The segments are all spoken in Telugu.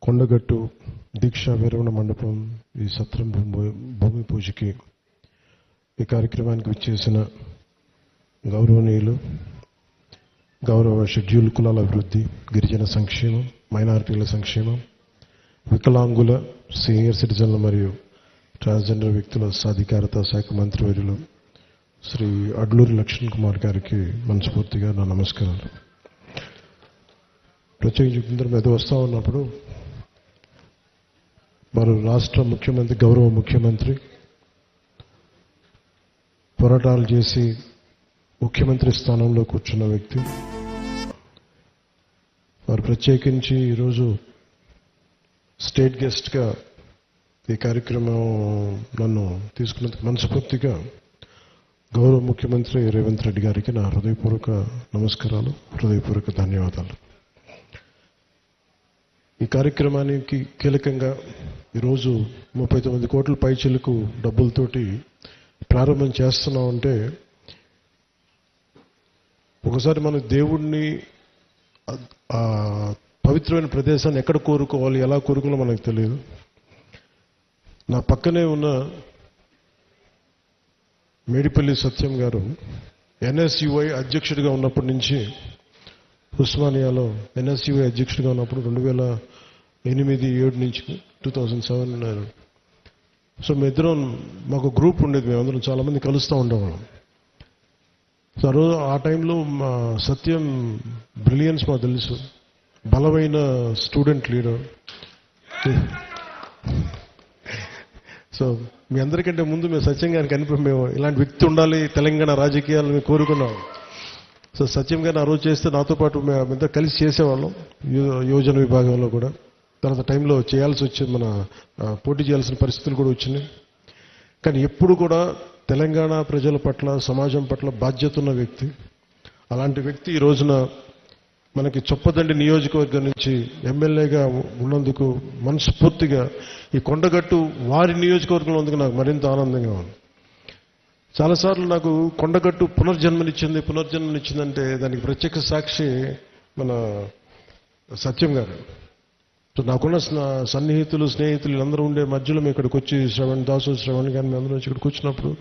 కొండగట్టు దీక్షా విరమణ మండపం ఈ సత్రం భూమి పూజకి ఈ కార్యక్రమానికి విచ్చేసిన గౌరవనీయులు గౌరవ షెడ్యూల్ కులాల అభివృద్ధి, గిరిజన సంక్షేమం, మైనారిటీల సంక్షేమం, వికలాంగుల, సీనియర్ సిటిజన్ల మరియు ట్రాన్స్జెండర్ వ్యక్తుల సాధికారత శాఖ మంత్రివర్యులు శ్రీ అడ్లూరి లక్ష్మణ్ కుమార్ గారికి మనస్ఫూర్తిగా నా నమస్కారాలు. ప్రత్యేకించి మీద వస్తూ ఉన్నప్పుడు వారు రాష్ట్ర ముఖ్యమంత్రి, గౌరవ ముఖ్యమంత్రి పోరాటాలు చేసి ముఖ్యమంత్రి స్థానంలో కూర్చున్న వ్యక్తి. వారు ప్రత్యేకించి ఈరోజు స్టేట్ గెస్ట్గా ఈ కార్యక్రమం నన్ను తీసుకున్నందుకు మనస్ఫూర్తిగా గౌరవ ముఖ్యమంత్రి రేవంత్ రెడ్డి గారికి నా హృదయపూర్వక నమస్కారాలు, హృదయపూర్వక ధన్యవాదాలు. ఈ కార్యక్రమానికి కీలకంగా ఈరోజు 39 కోట్ల పైచిలకు డబ్బులతోటి ప్రారంభం చేస్తున్నామంటే, ఒకసారి మన దేవుణ్ణి పవిత్రమైన ప్రదేశాన్ని ఎక్కడ కోరుకోవాలి, ఎలా కోరుకోవాలో మనకు తెలియదు. నా పక్కనే ఉన్న మేడిపల్లి సత్యం గారు ఎన్ఎస్యుఐ అధ్యక్షుడిగా ఉన్నప్పటి నుంచి, ఉస్మానియాలో ఎన్ఎస్యుఐ అధ్యక్షుడిగా ఉన్నప్పుడు 2008-7 నుంచి 2007. సో మేమిద్దరం, మాకు గ్రూప్ ఉండేది, మేమందరం చాలామంది కలుస్తూ ఉండేవాళ్ళం. సో ఆ టైంలో మా సత్యం బ్రిలియన్స్ మాకు తెలుసు, బలమైన స్టూడెంట్ లీడర్. సో మీ అందరికంటే ముందు మేము సత్యం గారికి మేము ఇలాంటి వ్యక్తి ఉండాలి తెలంగాణ రాజకీయాలను మేము కోరుకున్నాం. సో సత్యం గారిని ఆ రోజు చేస్తే నాతో పాటు మేమంతా కలిసి చేసేవాళ్ళం యువజన విభాగంలో కూడా. తర్వాత టైంలో చేయాల్సి వచ్చింది, మన పోటీ చేయాల్సిన పరిస్థితులు కూడా వచ్చినాయి. కానీ ఎప్పుడు కూడా తెలంగాణ ప్రజల పట్ల, సమాజం పట్ల బాధ్యత ఉన్న వ్యక్తి. అలాంటి వ్యక్తి ఈ రోజున మనకి చొప్పదండి నియోజకవర్గం నుంచి ఎమ్మెల్యేగా ఉన్నందుకు మనస్ఫూర్తిగా ఈ కొండగట్టు వారి నియోజకవర్గంలో ఉన్నందుకు నాకు మరింత ఆనందంగా ఉంది. చాలాసార్లు నాకు కొండగట్టు పునర్జన్మనిచ్చిందంటే దానికి ప్రత్యక్ష సాక్షి మన సత్యం గారు. సో నాకున్న సన్నిహితులు, స్నేహితులు అందరూ ఉండే మధ్యలో మేము ఇక్కడికి వచ్చి శ్రవణ్ కానీ మేము అందరూ ఇక్కడికి వచ్చినప్పుడు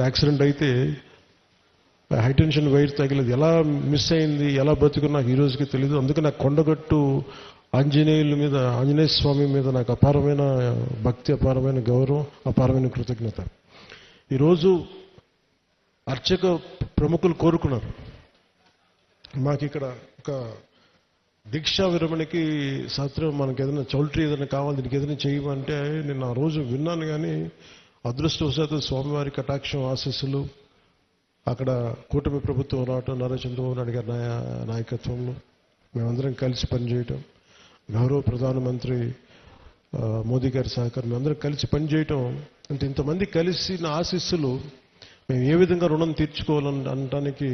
యాక్సిడెంట్ అయితే హైటెన్షన్ వైర్ తగిలేదు, ఎలా మిస్ అయింది, ఎలా బతుకుని నాకు ఈ రోజుకి తెలియదు. అందుకే నాకు కొండగట్టు ఆంజనేయ స్వామి మీద నాకు అపారమైన భక్తి, అపారమైన గౌరవం, అపారమైన కృతజ్ఞత. ఈరోజు అర్చక ప్రముఖులు కోరుకున్నారు, మాకు ఇక్కడ ఒక దీక్షా విరమణకి సత్రం, మనకి ఏదైనా చౌల్ట్రీ ఏదైనా కావాలి, దీనికి ఏదైనా చేయమంటే నేను ఆ రోజు విన్నాను. కానీ అదృష్టవశాత్తు స్వామివారి కటాక్షం, ఆశీస్సులు, అక్కడ కూటమి ప్రభుత్వం రావటం, నారా చంద్రబాబు నాయుడు గారి నాయకత్వంలో మేమందరం కలిసి పనిచేయటం, గౌరవ ప్రధానమంత్రి మోదీ గారి సహకారం, మేమందరం కలిసి పనిచేయటం అంటే, ఇంతమంది కలిసి నా ఆశీస్సులు మేము ఏ విధంగా రుణం తీర్చుకోవాలని అనడానికి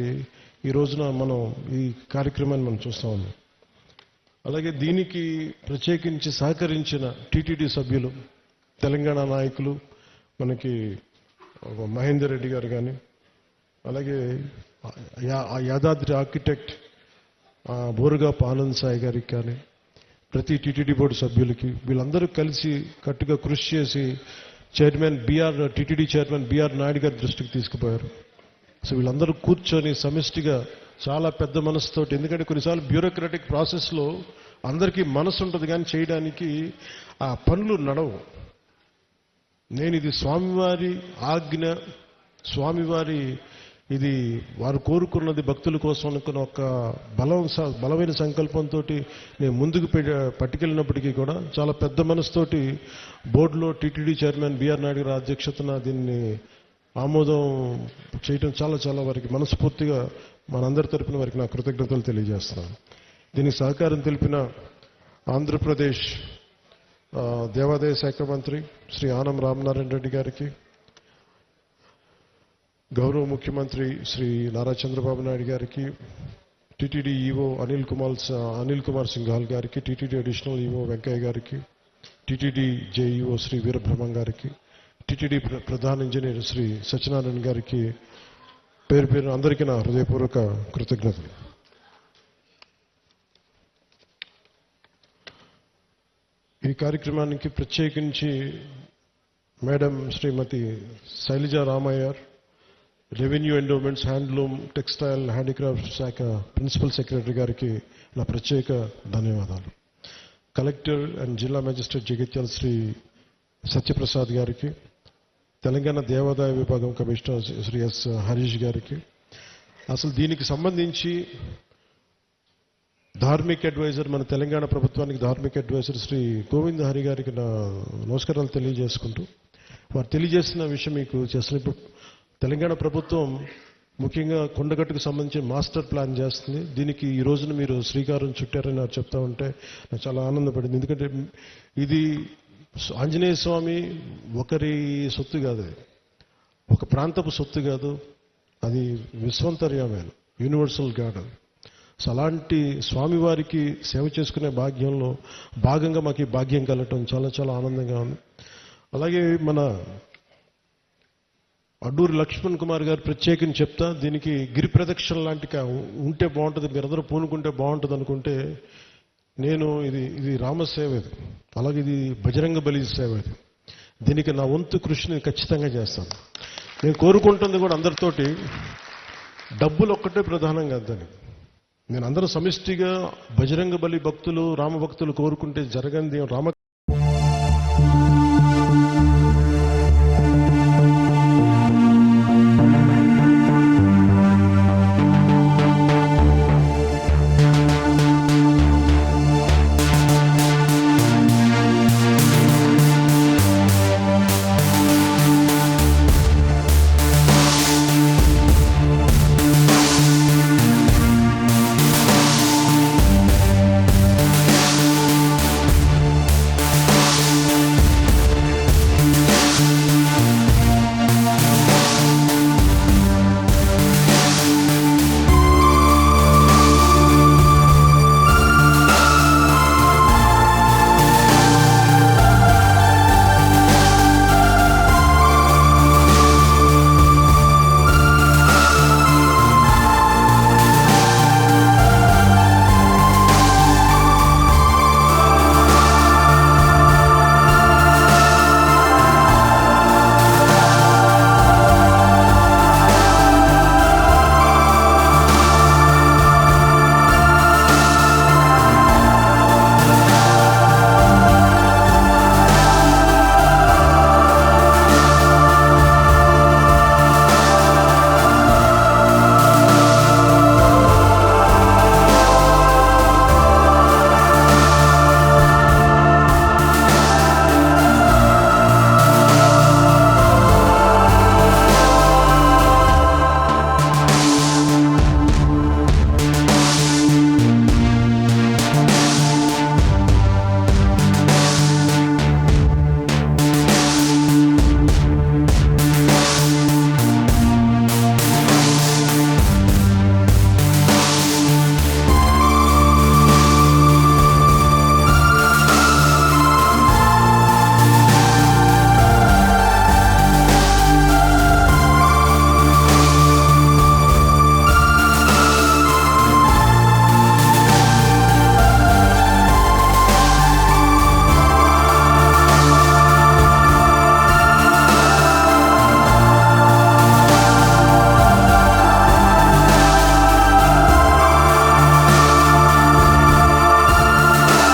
ఈ రోజున మనం ఈ కార్యక్రమాన్ని మనం చూస్తూ ఉన్నాం. అలాగే దీనికి ప్రత్యేకించి సహకరించిన టీటీడీ సభ్యులు, తెలంగాణ నాయకులు, మనకి మహేందర్ రెడ్డి గారు కానీ, అలాగే యాదాద్రి ఆర్కిటెక్ట్ బోరుగాపు ఆనంద్ సాయి గారికి కానీ, ప్రతి టీటీడీ బోర్డు సభ్యులకి, వీళ్ళందరూ కలిసి కట్టుగా కృషి చేసి టీటీడీ చైర్మన్ బిఆర్ నాయుడు గారి దృష్టికి తీసుకుపోయారు. సో వీళ్ళందరూ కూర్చొని సమిష్టిగా చాలా పెద్ద మనసుతోటి, ఎందుకంటే కొన్నిసార్లు బ్యూరోక్రాటిక్ ప్రాసెస్లో అందరికీ మనసు ఉంటుంది కానీ చేయడానికి ఆ పనులు నడవు. నేను ఇది స్వామివారి ఆజ్ఞ, స్వామివారి ఇది వారు కోరుకున్నది భక్తుల కోసం అనుకున్న ఒక బలమైన సంకల్పంతో నేను ముందుకు పట్టుకెళ్ళినప్పటికీ కూడా చాలా పెద్ద మనసుతోటి బోర్డులో టీటీడీ చైర్మన్ బిఆర్ నాయుడు గారి అధ్యక్షతన దీన్ని ఆమోదం చేయటం చాలా వారికి మనస్ఫూర్తిగా మనందరి తరపున వారికి నా కృతజ్ఞతలు తెలియజేస్తున్నాను. దీనికి సహకారం తెలిపిన ఆంధ్రప్రదేశ్ దేవాదాయ శాఖ మంత్రి శ్రీ ఆనం రామనారాయణ రెడ్డి గారికి, గౌరవ ముఖ్యమంత్రి శ్రీ నారా చంద్రబాబు నాయుడు గారికి, టీటీడీ ఈవో అనిల్ కుమార్ సింఘాల్ గారికి, టీటీడీ అడిషనల్ ఈవో వెంకయ్య గారికి, టీటీడీ జేఈఓ శ్రీ వీరబ్రహ్మం గారికి, టీటీడీ ప్రధాన ఇంజనీర్ శ్రీ సత్యనారాయణ గారికి పేరు అందరికీ నా హృదయపూర్వక కృతజ్ఞతలు. ఈ కార్యక్రమానికి ప్రత్యేకించి madam Srimathi Sailaja Ramaiyer, revenue endowments, handloom, textile, handicraft శాఖ ప్రిన్సిపల్ సెక్రటరీ గారికి నా ప్రత్యేక ధన్యవాదాలు. కలెక్టర్ అండ్ జిల్లా మేజిస్ట్రేట్ జగిత్యాల శ్రీ సత్యప్రసాద్ గారికి, తెలంగాణ దేవాదాయ విభాగం కమిషనర్ శ్రీ ఎస్ హరీష్ గారికి, అసలు దీనికి సంబంధించి ధార్మిక్ అడ్వైజర్, మన తెలంగాణ ప్రభుత్వానికి ధార్మిక్ అడ్వైజర్ శ్రీ గోవింద్ హరి గారికి నా నమస్కారాలు తెలియజేసుకుంటూ, వారు తెలియజేసిన విషయం మీకు చేస్తున్న, తెలంగాణ ప్రభుత్వం ముఖ్యంగా కొండగట్టుకు సంబంధించి మాస్టర్ ప్లాన్ చేస్తుంది. దీనికి ఈ రోజున మీరు శ్రీకారం చుట్టారని నాకు చెప్తా ఉంటే నాకు చాలా ఆనందపడింది. ఎందుకంటే ఇది ఆంజనేయ స్వామి ఒకరి సొత్తు కాదు, అది ఒక ప్రాంతపు సొత్తు కాదు, అది విశ్వంతర్యామైన యూనివర్సల్ గాడ్. సో అలాంటి స్వామివారికి సేవ చేసుకునే భాగ్యంలో భాగంగా మాకు ఈ భాగ్యం కలగటం చాలా చాలా ఆనందంగా ఉంది. అలాగే మన అడ్డూరి లక్ష్మణ్ కుమార్ గారు ప్రత్యేకించి చెప్తా, దీనికి గిరి ప్రదక్షిణ లాంటి ఉంటే బాగుంటుంది, మీరందరూ పూనుకుంటే బాగుంటుంది అనుకుంటే, నేను ఇది రామసేవ, ఇది అలాగే ఇది బజరంగ బలి సేవ, ఇది దీనికి నా వంతు కృషిని ఖచ్చితంగా చేస్తాను. నేను కోరుకుంటుంది కూడా అందరితోటి డబ్బులు ఒక్కటే ప్రధానం కాదని, నేను అందరూ సమిష్టిగా బజరంగ బలి భక్తులు, రామ భక్తులు కోరుకుంటే జరగంది రామ